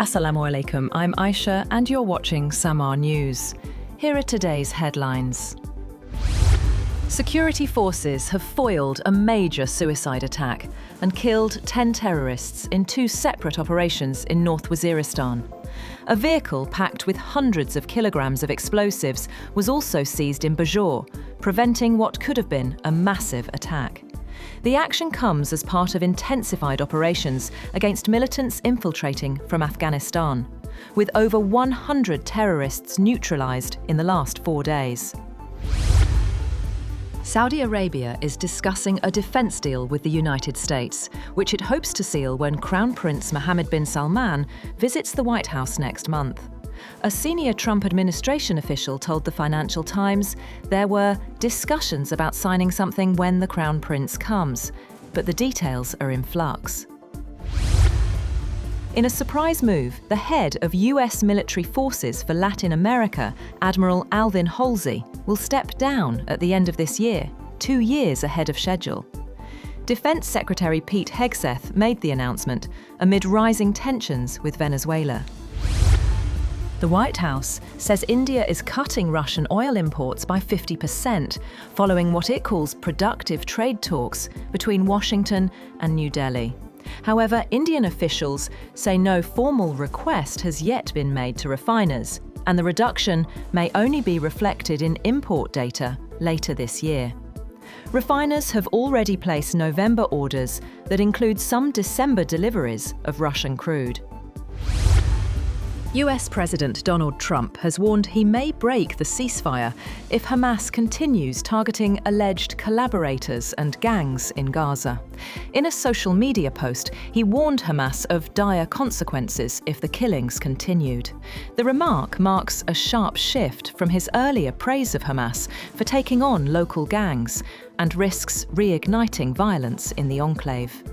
Assalamu alaikum, I'm Aisha and you're watching Samaa News. Here are today's headlines. Security forces have foiled a major suicide attack and killed 10 terrorists in 2 separate operations in North Waziristan. A vehicle packed with hundreds of kilograms of explosives was also seized in Bajaur, preventing what could have been a massive attack. The action comes as part of intensified operations against militants infiltrating from Afghanistan, with over 100 terrorists neutralized in the last 4 days. Saudi Arabia is discussing a defense deal with the United States, which it hopes to seal when Crown Prince Mohammed bin Salman visits the White House next month. A senior Trump administration official told the Financial Times there were discussions about signing something when the Crown Prince comes, but the details are in flux. In a surprise move, the head of US military forces for Latin America, Admiral Alvin Halsey, will step down at the end of this year, 2 years ahead of schedule. Defense Secretary Pete Hegseth made the announcement amid rising tensions with Venezuela. The White House says India is cutting Russian oil imports by 50%, following what it calls productive trade talks between Washington and New Delhi. However, Indian officials say no formal request has yet been made to refiners, and the reduction may only be reflected in import data later this year. Refiners have already placed November orders that include some December deliveries of Russian crude. US President Donald Trump has warned he may break the ceasefire if Hamas continues targeting alleged collaborators and gangs in Gaza. In a social media post, he warned Hamas of dire consequences if the killings continued. The remark marks a sharp shift from his earlier praise of Hamas for taking on local gangs and risks reigniting violence in the enclave.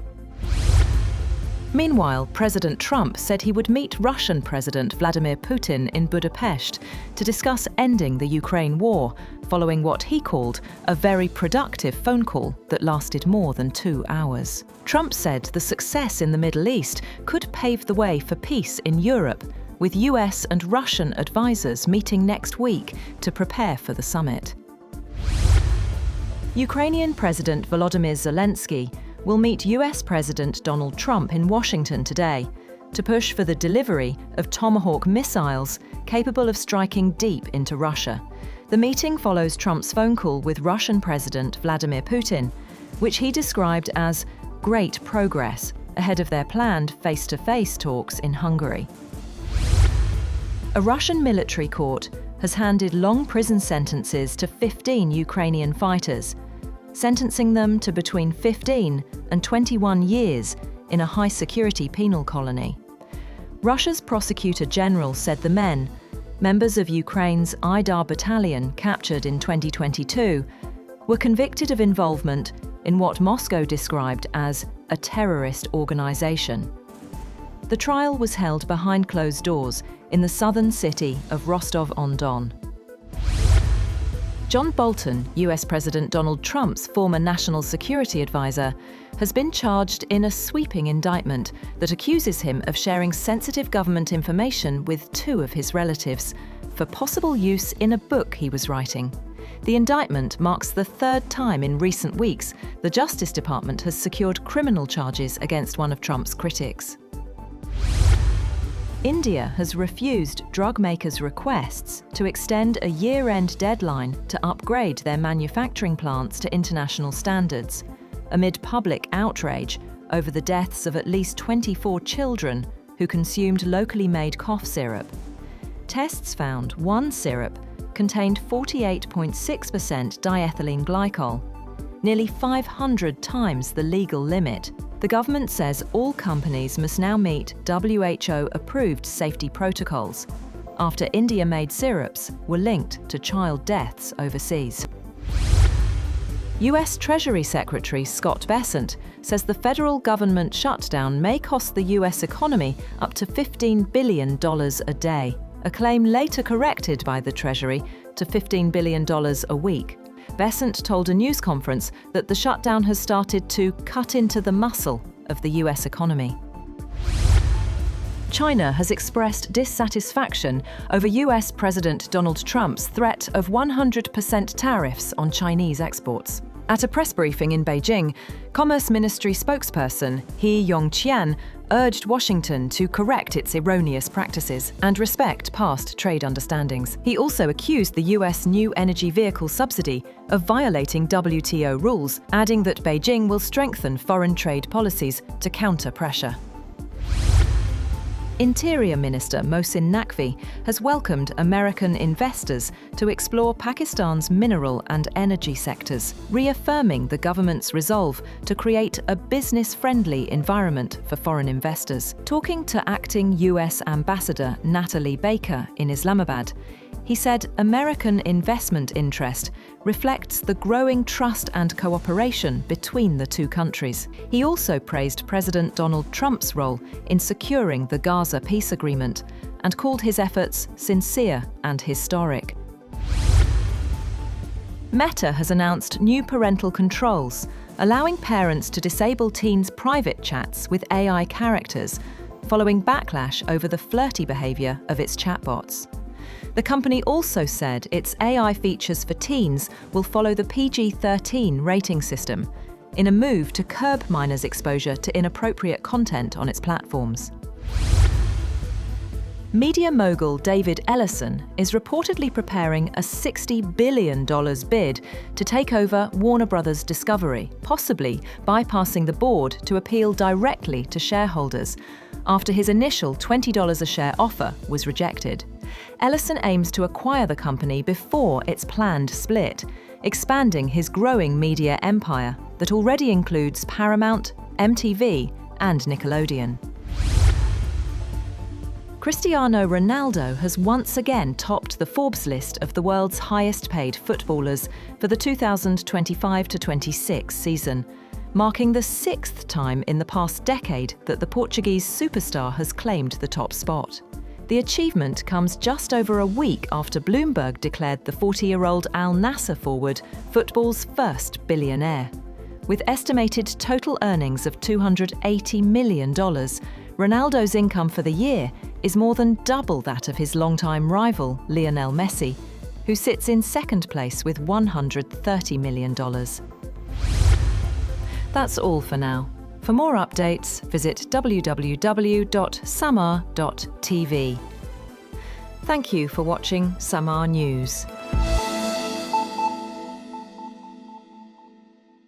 Meanwhile, President Trump said he would meet Russian President Vladimir Putin in Budapest to discuss ending the Ukraine war, following what he called a very productive phone call that lasted more than 2 hours. Trump said the success in the Middle East could pave the way for peace in Europe, with US and Russian advisors meeting next week to prepare for the summit. Ukrainian President Volodymyr Zelensky will meet US President Donald Trump in Washington today to push for the delivery of Tomahawk missiles capable of striking deep into Russia. The meeting follows Trump's phone call with Russian President Vladimir Putin, which he described as great progress ahead of their planned face-to-face talks in Hungary. A Russian military court has handed long prison sentences to 15 Ukrainian fighters, sentencing them to between 15 and 21 years in a high-security penal colony. Russia's prosecutor general said the men, members of Ukraine's Aidar battalion captured in 2022, were convicted of involvement in what Moscow described as a terrorist organization. The trial was held behind closed doors in the southern city of Rostov-on-Don. John Bolton, US President Donald Trump's former national security advisor, has been charged in a sweeping indictment that accuses him of sharing sensitive government information with 2 of his relatives for possible use in a book he was writing. The indictment marks the 3rd time in recent weeks the Justice Department has secured criminal charges against one of Trump's critics. India has refused drug makers' requests to extend a year-end deadline to upgrade their manufacturing plants to international standards, amid public outrage over the deaths of at least 24 children who consumed locally made cough syrup. Tests found one syrup contained 48.6% diethylene glycol, nearly 500 times the legal limit. The government says all companies must now meet WHO-approved safety protocols after India-made syrups were linked to child deaths overseas. US Treasury Secretary Scott Bessent says the federal government shutdown may cost the US economy up to $15 billion a day, a claim later corrected by the Treasury to $15 billion a week. Bessent told a news conference that the shutdown has started to cut into the muscle of the US economy. China has expressed dissatisfaction over US President Donald Trump's threat of 100% tariffs on Chinese exports. At a press briefing in Beijing, Commerce Ministry spokesperson He Yongqian urged Washington to correct its erroneous practices and respect past trade understandings. He also accused the US new energy vehicle subsidy of violating WTO rules, adding that Beijing will strengthen foreign trade policies to counter pressure. Interior Minister Mohsin Naqvi has welcomed American investors to explore Pakistan's mineral and energy sectors, reaffirming the government's resolve to create a business-friendly environment for foreign investors. Talking to acting US Ambassador Natalie Baker in Islamabad, he said American investment interest reflects the growing trust and cooperation between the two countries. He also praised President Donald Trump's role in securing the Gaza peace agreement and called his efforts sincere and historic. Meta has announced new parental controls, allowing parents to disable teens' private chats with AI characters, following backlash over the flirty behavior of its chatbots. The company also said its AI features for teens will follow the PG-13 rating system, in a move to curb minors' exposure to inappropriate content on its platforms. Media mogul David Ellison is reportedly preparing a $60 billion bid to take over Warner Bros. Discovery, possibly bypassing the board to appeal directly to shareholders, after his initial $20 a share offer was rejected. Ellison aims to acquire the company before its planned split, expanding his growing media empire that already includes Paramount, MTV, and Nickelodeon. Cristiano Ronaldo has once again topped the Forbes list of the world's highest-paid footballers for the 2025-26 season, marking the sixth time in the past decade that the Portuguese superstar has claimed the top spot. The achievement comes just over a week after Bloomberg declared the 40-year-old Al Nassr forward football's first billionaire. With estimated total earnings of $280 million, Ronaldo's income for the year is more than double that of his longtime rival, Lionel Messi, who sits in second place with $130 million. That's all for now. For more updates, visit www.samaa.tv. Thank you for watching Samaa News.